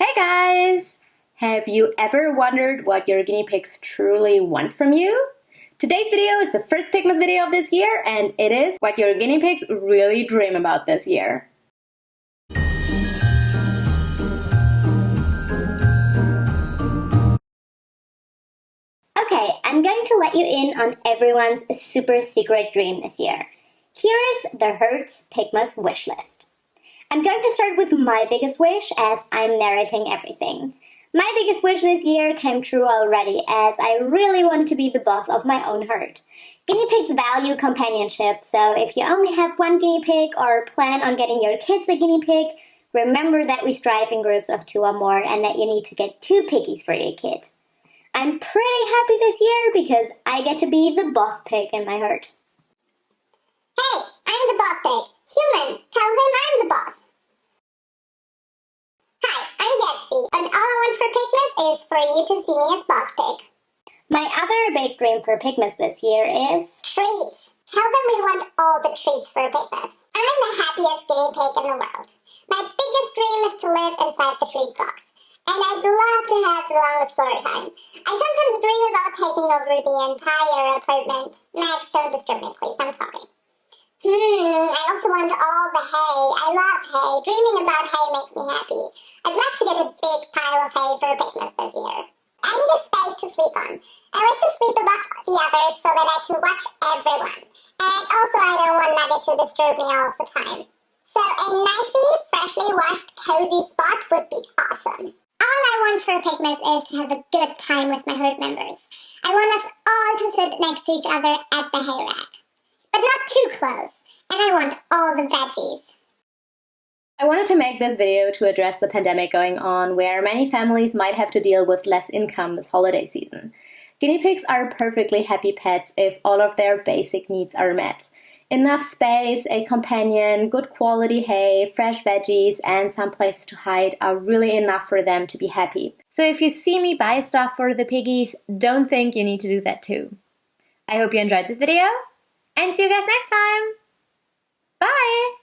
Hey guys! Have you ever wondered what your guinea pigs truly want from you? Today's video is the first Pigmas video of this year, and it is what your guinea pigs really dream about this year. Okay, I'm going to let you in on everyone's super secret dream this year. Here is the Hertz Pigmas wish list. I'm going to start with my biggest wish as I'm narrating everything. My biggest wish this year came true already as I really want to be the boss of my own herd. Guinea pigs value companionship, so if you only have one guinea pig or plan on getting your kids a guinea pig, remember that we strive in groups of 2 or more and that you need to get 2 piggies for your kid. I'm pretty happy this year because I get to be the boss pig in my herd. Hey, I'm the boss pig. Human, tell him I'm the boss. Hi, I'm Gatsby, and all I want for Pigmas is for you to see me as boss pig. My other big dream for Pigmas this year is treats. Tell them we want all the treats for Pigmas. I'm the happiest guinea pig in the world. My biggest dream is to live inside the treat box. And I'd love to have the longest floor time. I sometimes dream about taking over the entire apartment. Max, don't disturb me, please. I'm talking. I also want all the hay. I love hay. Dreaming about hay makes me happy. I'd love to get a big pile of hay for Pigmas this year. I need a space to sleep on. I like to sleep above the others so that I can watch everyone. And also I don't want Nugget to disturb me all the time. So a nicely, freshly washed, cozy spot would be awesome. All I want for Pigmas is to have a good time with my herd members. I want us all to sit next to each other at the hay rack. But not too close. And I want all the veggies. I wanted to make this video to address the pandemic going on, where many families might have to deal with less income this holiday season. Guinea pigs are perfectly happy pets if all of their basic needs are met. Enough space, a companion, good quality hay, fresh veggies, and some places to hide are really enough for them to be happy. So if you see me buy stuff for the piggies, don't think you need to do that too. I hope you enjoyed this video, and see you guys next time! Bye!